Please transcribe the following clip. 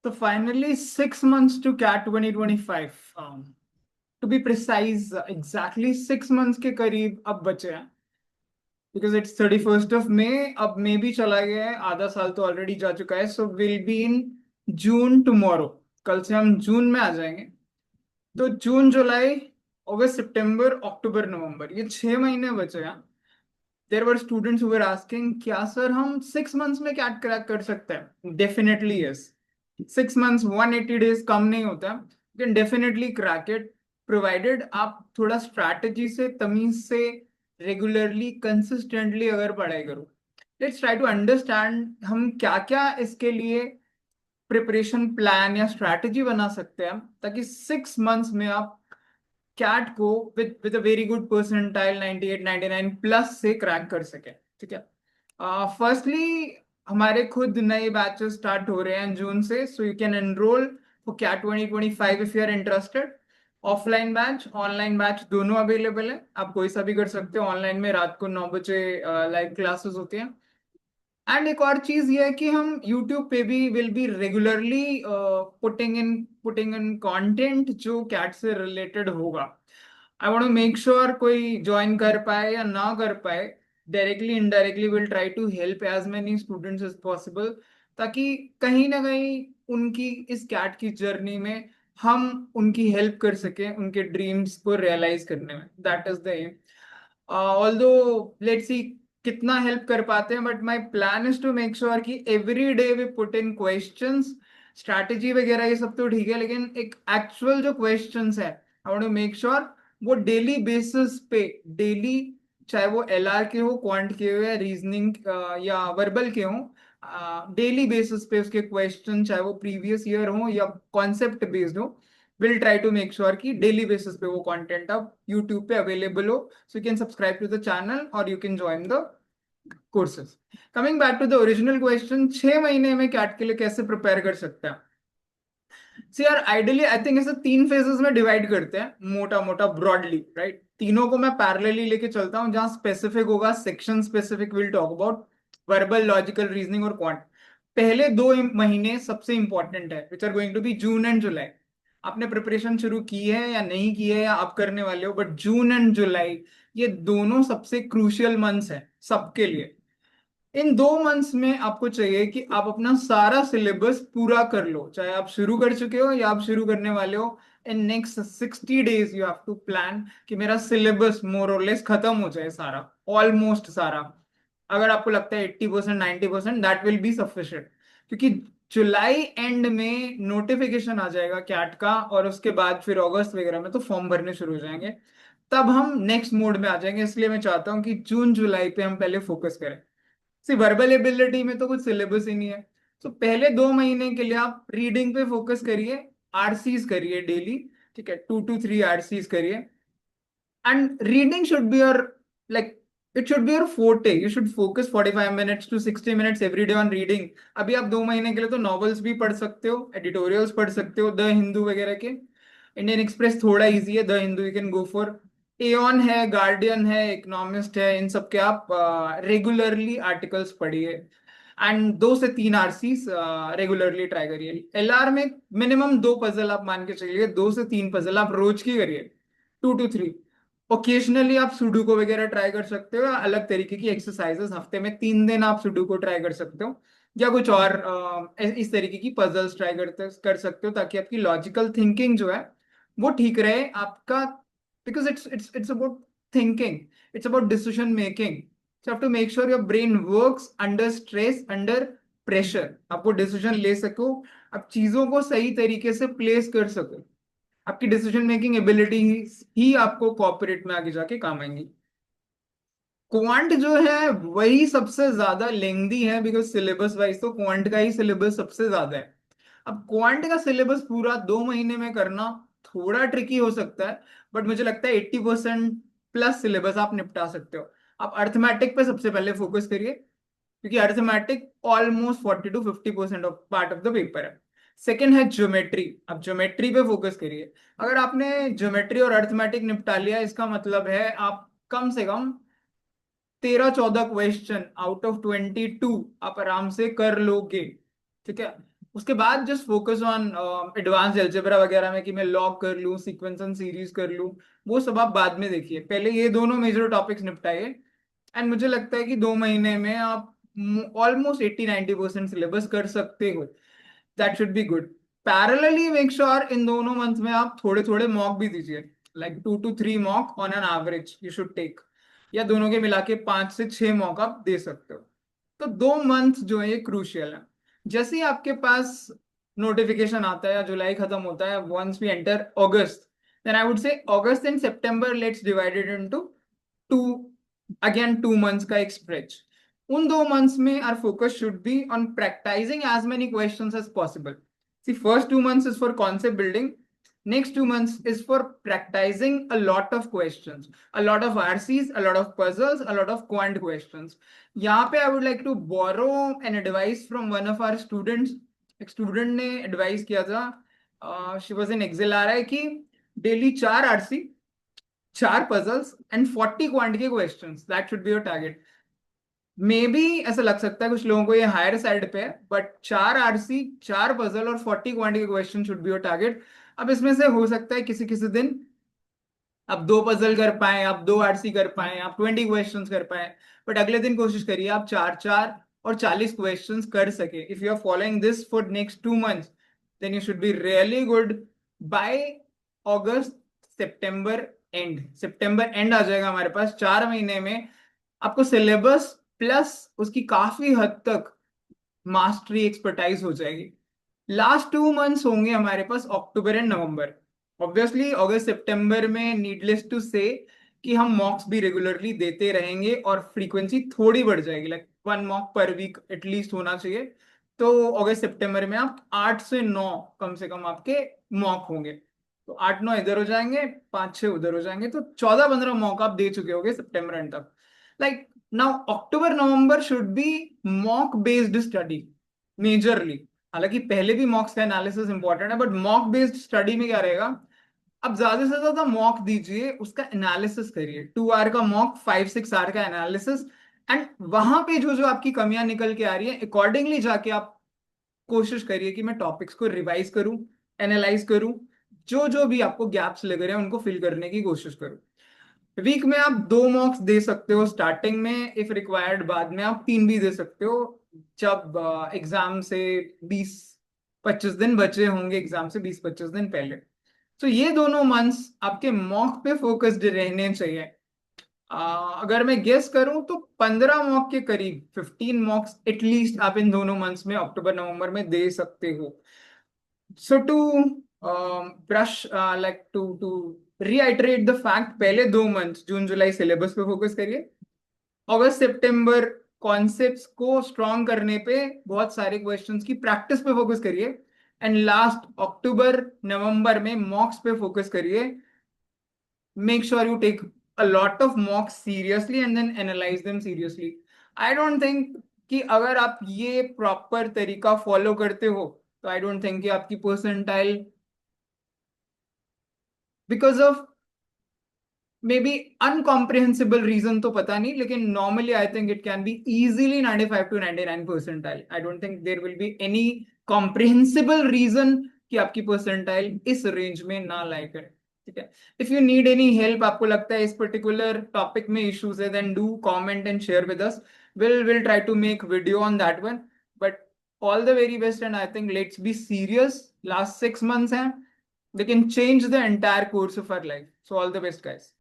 तो finally 6 months to CAT 2025, to be precise exactly 6 months के करीब अब बचे हैं, because it's 31st of May। अब मे भी चला गया है, आधा साल तो ऑलरेडी जा चुका है। So will be in June tomorrow. कल से हम जून में आ जाएंगे। तो जून, जुलाई, अगस्त, सितंबर, अक्टूबर, नवंबर, ये 6 महीने बचे हैं। There were students who were asking, क्या सर हम 6 months में कैट क्रैक कर सकते हैं? Definitely yes. 6 months, 180 days कम नहीं होता। You can definitely crack it, provided आप थोड़ा स्ट्रैटेजी से, तमीज से, रेगुलरली, कंसिस्टेंटली अगर पढ़ाई करो। लेट्स ट्राई टू अंडरस्टैंड हम क्या क्या इसके लिए प्रिपरेशन प्लान या स्ट्रैटेजी बना सकते हैं, ताकि 6 months में आप कैट को with a very good percentile 98 99 plus से क्रैक कर सके। ठीक है। फर्स्टली हमारे खुद नए बैचेस स्टार्ट हो रहे हैं जून से। So you can enrol for CAT 2025 if you are interested. Offline batch, online batch दोनों अवेलेबल है। आप कोई सा भी कर सकते हो। ऑनलाइन में रात को 9 बजे लाइव क्लासेस होती हैं। एंड एक और चीज ये है कि हम YouTube पे भी will be regularly putting in content जो कैट से रिलेटेड होगा। I want to make sure कोई ज्वाइन कर पाए या ना कर पाए, directly indirectly will try to help as many students as possible, ताकि कहीं ना कहीं उनकी इस कैट की जर्नी में हम उनकी हेल्प कर सकें, उनके ड्रीम्स को रियलाइज करने में। That is the aim. Although let's see कितना हेल्प कर पाते हैं, but my plan is to make sure कि every day we put in questions. Strategy वगैरह ये सब तो ठीक है, लेकिन एक एक्चुअल जो क्वेश्चंस है, I want to make sure वो डेली बेसिस पे, डेली, चाहे वो LR के हो, क्वांट के हो, या रीजनिंग या वर्बल के हो, डेली बेसिस पे उसके क्वेश्चन, चाहे वो प्रीवियस ईयर हो या कॉन्सेप्ट बेस्ड हो, will try to make sure कि डेली बेसिस पे वो कंटेंट अब यूट्यूब पे अवेलेबल हो। So you can subscribe to the channel और you can join the courses. Coming back to the original question, 6 महीने में कैट के लिए कैसे प्रिपेयर कर सकते हैं? सी यार, आइडियली आई थिंक इसे 3 फेजेस में डिवाइड करते हैं, मोटा मोटा ब्रॉडली, राइट। तीनों को मैं पैरेलली लेके चलता हूँ। जहां स्पेसिफिक होगा, section specific, will talk about verbal, logical, reasoning और क्वांट। पहले 2 महीने सबसे इंपॉर्टेंट है, which are going to be June and July. आपने प्रिपरेशन शुरू की है या नहीं की है, या आप करने वाले हो, बट जून एंड जुलाई ये दोनों सबसे क्रूशियल मंथ्स हैं सबके लिए। इन 2 मंथ्स में आपको चाहिए कि आप अपना सारा सिलेबस पूरा कर लो, चाहे आप शुरू कर चुके हो या आप शुरू करने वाले हो। In next 60 days you have to plan कि मेरा सिलेबस मोर और लेस खत्म हो जाए सारा, ऑलमोस्ट सारा। अगर आपको लगता है 80% 90%, दैट विल बी सफिशिएंट। क्योंकि जुलाई एंड में नोटिफिकेशन आ जाएगा कैट का, और उसके बाद फिर अगस्त वगैरह में तो फॉर्म भरने शुरू हो जाएंगे। तब हम नेक्स्ट मोड में आ जाएंगे। इसलिए मैं चाहता हूँ कि जून जुलाई पे हम पहले फोकस करें। सी वर्बल एबिलिटी में तो कुछ सिलेबस ही नहीं है। तो पहले 2 महीने के लिए आप रीडिंग पे फोकस करिए, RCs करिए डेली। ठीक है, 2 to 3 RCs करिए। And reading should be your, like, it should be your forte. You should focus 45 minutes to 60 minutes every day on reading. अभी आप 2 महीने के लिए तो नॉवेल्स भी पढ़ सकते हो, एडिटोरियल्स पढ़ सकते हो द हिंदू वगैरह के। इंडियन एक्सप्रेस थोड़ा इजी है, the Hindu you can go for. Aon है, गार्डियन है, इकोनॉमिस्ट है, इन सब के आप रेगुलरली आर्टिकल्स पढ़िए। एंड 2 से 3 RCs रेगुलरली ट्राई करिए। LR में मिनिमम 2 पजल आप मान के चलिए, 2 से 3 पजल आप रोज की करिए, 2 to 3। ओकेजनली आप सुडोकू वगैरह ट्राई कर सकते हो, या अलग तरीके की एक्सरसाइजेस, हफ्ते में 3 दिन आप सुडोकू ट्राई कर सकते हो, या कुछ और इस तरीके की पजल्स ट्राई कर सकते हो, ताकि आपकी लॉजिकल थिंकिंग जो है वो ठीक रहे आपका। Because it's about thinking, it's about decision making. You have to make sure your brain works under stress, under pressure. आप वो डिसीजन ले सको, आप चीजों को सही तरीके से प्लेस कर सको। आपकी डिसीजन मेकिंग एबिलिटी ही आपको कॉर्पोरेट में आगे जाके काम आएंगी। क्वांट जो है वही सबसे ज्यादा लेंदी है, बिकॉज सिलेबस वाइज तो क्वांट का ही सिलेबस सबसे ज्यादा है। अब क्वांट का सिलेबस पूरा 2 महीने में करना थोड़ा ट्रिकी हो सकता है, बट मुझे लगता है 80% प्लस सिलेबस आप निपटा सकते हो। आप अर्थमेटिक पे सबसे पहले फोकस करिए, क्योंकि arithmetic almost 40 to 50% of part of the paper है। सेकेंड है ज्योमेट्री। अब ज्योमेट्री पे फोकस करिए। अगर आपने ज्योमेट्री और अर्थमेटिक निपटा लिया, इसका मतलब है आप कम से कम 13-14 क्वेश्चन आउट ऑफ 22 आप आराम से कर लोगे। ठीक है। उसके बाद just focus on advance algebra वगैरह में कि मैं लॉग कर लूँ, सीक्वेंस एंड सीरीज कर लूँ, वो सब आप बाद में देखिए, पहले ये दोनों मेजर टॉपिक्स निपटाइए। एंड मुझे लगता है कि 2 महीने में आप ऑलमोस्ट 80-90% सिलेबस कर सकते हो। That should be good. Parallelly make sure इन दोनों मंथ में आप थोड़े थोड़े मॉक भी दीजिए, like 2 to 3 mock on an average you should take, या दोनों के मिला के 5 से 6 मॉक आप दे सकते हो। तो 2 मंथ जो है ये क्रूशियल है। जैसे ही आपके पास नोटिफिकेशन आता है या जुलाई खत्म होता है, once we enter August, then I would say August and September let's divided into two, again 2 months का एक स्ट्रेच। उन 2 मंथ्स में our focus should be on practising as many questions as possible. See first 2 months is for concept building, next 2 months is for practicing a lot of questions, a lot of RCs, a lot of puzzles, a lot of quant questions. यहाँ पे I would like to borrow an advice from one of our students. एक student ने advice किया था, she was in excel आ रहा है कि daily 4 RC, 4 puzzles and 40 quant के questions, that should be your target. Maybe ऐसा लग सकता है कुछ लोगों को ये हायर साइड पे है, बट 4 RC, 4 पजल और 40 क्वांट के question should be your target. अब इसमें से हो सकता है किसी किसी दिन आप 2 पजल कर पाए, आप 2 RC कर पाए, आप 20 क्वेश्चंस कर पाए, बट अगले दिन कोशिश करिए आप 4-4 और 40 क्वेश्चंस कर सके। If you are following this for next 2 months, then you should be really good by August September end. September end आ जाएगा हमारे पास, 4 महीने में आपको सिलेबस प्लस उसकी काफी हद तक मास्टरी एक्सपर्टाइज हो जाएगी। लास्ट 2 मंथ्स होंगे हमारे पास अक्टूबर एंड नवंबर। ऑब्वियसली अगस्त सितंबर में नीडलेस टू से कि हम मॉक्स भी रेगुलरली देते रहेंगे और फ्रीक्वेंसी थोड़ी बढ़ जाएगी, like 1 mock per week at least होना चाहिए। तो अगस्त सितंबर में आप 8 से 9 कम से कम आपके मॉक होंगे, तो 8-9 इधर हो जाएंगे, 5-6 उधर हो जाएंगे, तो 14-15 मॉक आप दे चुके होगे सितंबर एंड तक। Like now October November should be mock based study majorly. हालांकि पहले भी मॉक्स का एनालिसिस इंपॉर्टेंट है, बट मॉक बेस्ड स्टडी में क्या रहेगा, अब ज्यादा से ज्यादा मॉक दीजिए, उसका एनालिसिस करिए, 2 आवर का मॉक, 5-6 आवर का एनालिसिस, एंड वहां पे जो जो आपकी कमियां निकल के आ रही है अकॉर्डिंगली जाके आप कोशिश करिए कि मैं टॉपिक्स को रिवाइज करूं, एनालाइज करूं, जो जो भी आपको गैप्स लग रहे हैं उनको फिल करने की कोशिश करूं। वीक में आप 2 मॉक्स दे सकते हो स्टार्टिंग में, इफ रिक्वायर्ड बाद में आप 3 भी दे सकते हो, जब एग्जाम से 20-25 दिन बचे होंगे, एग्जाम से 20-25 दिन पहले। तो ये दोनों मंथ्स आपके मॉक पे फोकस्ड रहने चाहिए। अगर मैं गेस करूं तो 15 मॉक के करीब, 15 मॉक्स एटलीस्ट आप इन दोनों मंथ्स में अक्टूबर नवंबर में दे सकते हो। So to brush like to reiterate the fact, पहले 2 मंथ जून जुलाई सिलेबस पे फोकस करिए, अगस्त सितंबर कॉन्सेप्ट्स को स्ट्रॉन्ग करने पे बहुत सारे क्वेश्चंस की प्रैक्टिस पे फोकस करिए, एंड लास्ट अक्टूबर नवंबर में मॉक्स पे फोकस करिए। Make sure you take a lot of mocks seriously and then analyze them seriously. I don't think कि अगर आप ये प्रॉपर तरीका फॉलो करते हो तो आई डोंट थिंक कि आपकी percentile because of maybe uncomprehensible reason तो पता नहीं, लेकिन normally I think it can be easily 95 to 99 percentile. I don't think there will be any comprehensible reason कि आपकी परसेंटाइल इस रेंज में ना लाए करे। ठीक है, if you need any help, आपको लगता है इस पर्टिकुलर टॉपिक में इश्यूज है, then do comment and share with us, will try to make video on that one. But all the very best, and I think let's be serious, last 6 months हैं, they can change the entire course of our life. So all the best, guys.